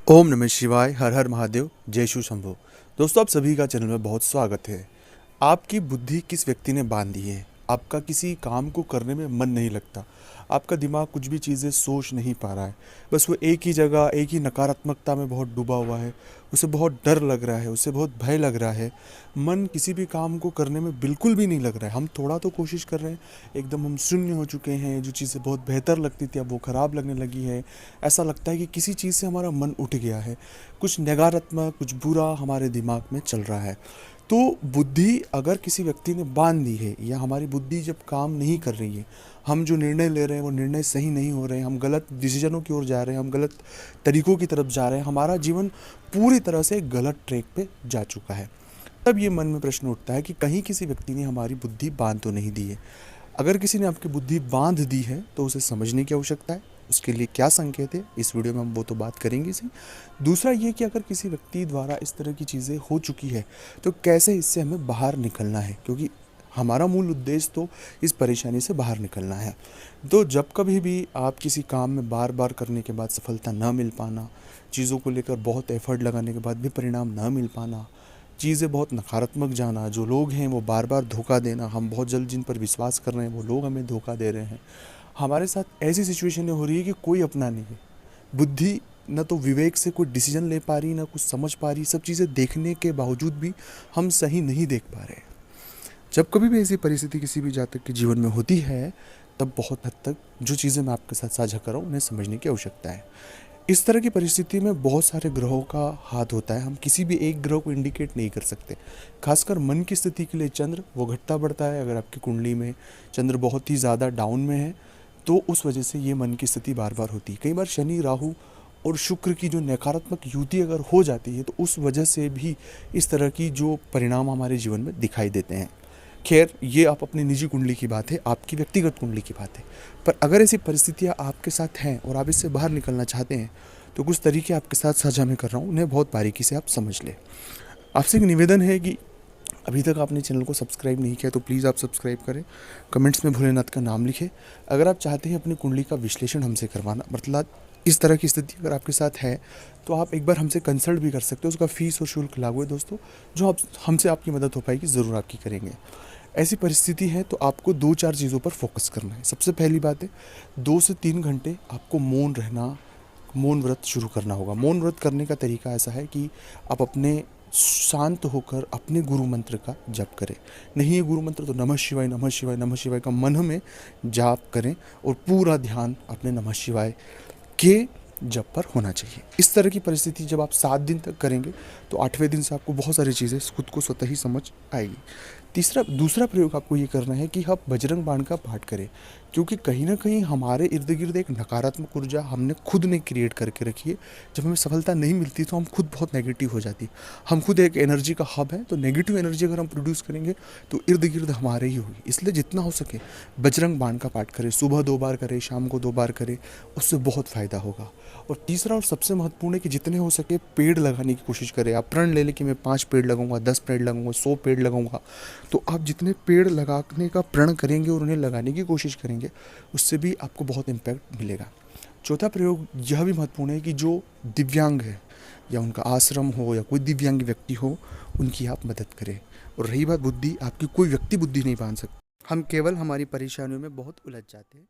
ओम नमः शिवाय, हर हर महादेव, जय शिव शंभो। दोस्तों, आप सभी का चैनल में बहुत स्वागत है। आपकी बुद्धि किस व्यक्ति ने बांध दी है? आपका किसी काम को करने में मन नहीं लगता, आपका दिमाग कुछ भी चीज़ें सोच नहीं पा रहा है, बस वो एक ही जगह, एक ही नकारात्मकता में बहुत डूबा हुआ है। उसे बहुत डर लग रहा है, उसे बहुत भय लग रहा है। मन किसी भी काम को करने में बिल्कुल भी नहीं लग रहा है। हम थोड़ा तो कोशिश कर रहे हैं, एकदम हम शून्य हो चुके हैं। जो चीज़ें बहुत बेहतर लगती थी अब वो ख़राब लगने लगी है। ऐसा लगता है कि किसी चीज़ से हमारा मन उठ गया है, कुछ नकारात्मक, कुछ बुरा हमारे दिमाग में चल रहा है। तो बुद्धि अगर किसी व्यक्ति ने बांध दी है, या हमारी बुद्धि जब काम नहीं कर रही है, हम जो निर्णय ले रहे हैं वो निर्णय सही नहीं हो रहे हैं, हम गलत डिसीजनों की ओर जा रहे हैं, हम गलत तरीकों की तरफ जा रहे हैं, हमारा जीवन पूरी तरह से गलत ट्रैक पे जा चुका है, तब ये मन में प्रश्न उठता है कि कहीं किसी व्यक्ति ने हमारी बुद्धि बांध तो नहीं दी है। अगर किसी ने आपकी बुद्धि बांध दी है तो उसे समझने की आवश्यकता है। उसके लिए क्या संकेत है, इस वीडियो में हम वो तो बात करेंगे इसी। दूसरा ये कि अगर किसी व्यक्ति द्वारा इस तरह की चीज़ें हो चुकी है तो कैसे इससे हमें बाहर निकलना है, क्योंकि हमारा मूल उद्देश्य तो इस परेशानी से बाहर निकलना है। तो जब कभी भी आप किसी काम में बार बार करने के बाद सफलता ना मिल पाना, चीज़ों को लेकर बहुत एफर्ट लगाने के बाद भी परिणाम ना मिल पाना, चीज़ें बहुत नकारात्मक जाना, जो लोग हैं वो बार बार धोखा देना, हम बहुत जल्द जिन पर विश्वास कर रहे हैं वो लोग हमें धोखा दे रहे हैं, हमारे साथ ऐसी सिचुएशनें हो रही है कि कोई अपना नहीं है। बुद्धि न तो विवेक से कोई डिसीजन ले पा रही, ना कुछ समझ पा रही। सब चीज़ें देखने के बावजूद भी हम सही नहीं देख पा रहे। जब कभी भी ऐसी परिस्थिति किसी भी जातक के जीवन में होती है, तब बहुत हद तक जो चीज़ें मैं आपके साथ साझा कर रहा हूँ उन्हें समझने की आवश्यकता है। इस तरह की परिस्थिति में बहुत सारे ग्रहों का हाथ होता है, हम किसी भी एक ग्रह को इंडिकेट नहीं कर सकते। खासकर मन की स्थिति के लिए चंद्र वो घटता बढ़ता है। अगर आपकी कुंडली में चंद्र बहुत ही ज़्यादा डाउन में है तो उस वजह से ये मन की स्थिति बार बार होती है। कई बार शनि, राहु और शुक्र की जो नकारात्मक युति अगर हो जाती है तो उस वजह से भी इस तरह की जो परिणाम हमारे जीवन में दिखाई देते हैं। खैर, ये आप अपनी निजी कुंडली की बात है, आपकी व्यक्तिगत कुंडली की बात है। पर अगर ऐसी परिस्थितियाँ आपके साथ हैं और आप इससे बाहर निकलना चाहते हैं तो कुछ तरीके आपके साथ साझा मैं कर रहा हूँ, उन्हें बहुत बारीकी से आप समझ लें। आपसे एक निवेदन है कि अभी तक आपने चैनल को सब्सक्राइब नहीं किया तो प्लीज़ आप सब्सक्राइब करें। कमेंट्स में भोलेनाथ का नाम लिखें। अगर आप चाहते हैं अपनी कुंडली का विश्लेषण हमसे करवाना, मतलब इस तरह की स्थिति अगर आपके साथ है तो आप एक बार हमसे कंसल्ट भी कर सकते हो। उसका फीस और शुल्क लागू है दोस्तों। जो आप हमसे आपकी मदद हो पाएगी ज़रूर आपकी करेंगे। ऐसी परिस्थिति है तो आपको 2-4 चीज़ों पर फोकस करना है। सबसे पहली बात है, 2 से 3 घंटे आपको मौन रहना, मौन व्रत शुरू करना होगा। मौन व्रत करने का तरीका ऐसा है कि आप अपने शांत होकर अपने गुरु मंत्र का जप करें। नहीं है गुरु मंत्र तो नमः शिवाय, नमः शिवाय, नमः शिवाय का मन में जाप करें और पूरा ध्यान अपने नमः शिवाय के जप पर होना चाहिए। इस तरह की परिस्थिति जब आप 7 दिन तक करेंगे तो 8वें दिन से आपको बहुत सारी चीज़ें खुद को स्वतः ही समझ आएगी। दूसरा प्रयोग आपको ये करना है कि आप बजरंग बाण का पाठ करें, क्योंकि कहीं ना कहीं हमारे इर्द गिर्द एक नकारात्मक ऊर्जा हमने खुद ने क्रिएट करके रखी है। जब हमें सफलता नहीं मिलती तो हम खुद बहुत नेगेटिव हो जाती। हम खुद एक एनर्जी का हब है, तो नेगेटिव एनर्जी अगर हम प्रोड्यूस करेंगे तो इर्द गिर्द हमारे ही होगी। इसलिए जितना हो सके बजरंग बाण का पाठ करें। सुबह 2 बार करें, शाम को 2 बार करें, उससे बहुत फ़ायदा होगा। और तीसरा और सबसे महत्वपूर्ण है कि जितने हो सके पेड़ लगाने की कोशिश करें। आप प्रण ले लें कि मैं 5 पेड़ लगाऊंगा, 10 पेड़ लगाऊंगा, 100 पेड़ लगाऊंगा। तो आप जितने पेड़ लगाने का प्रण करेंगे और उन्हें लगाने की कोशिश करेंगे, उससे भी आपको बहुत इम्पैक्ट मिलेगा। चौथा प्रयोग यह भी महत्वपूर्ण है कि जो दिव्यांग है या उनका आश्रम हो या कोई दिव्यांग व्यक्ति हो, उनकी आप मदद करें। और रही बात बुद्धि, आपकी कोई व्यक्ति बुद्धि नहीं बांध सकता। हम केवल हमारी परेशानियों में बहुत उलझ जाते हैं।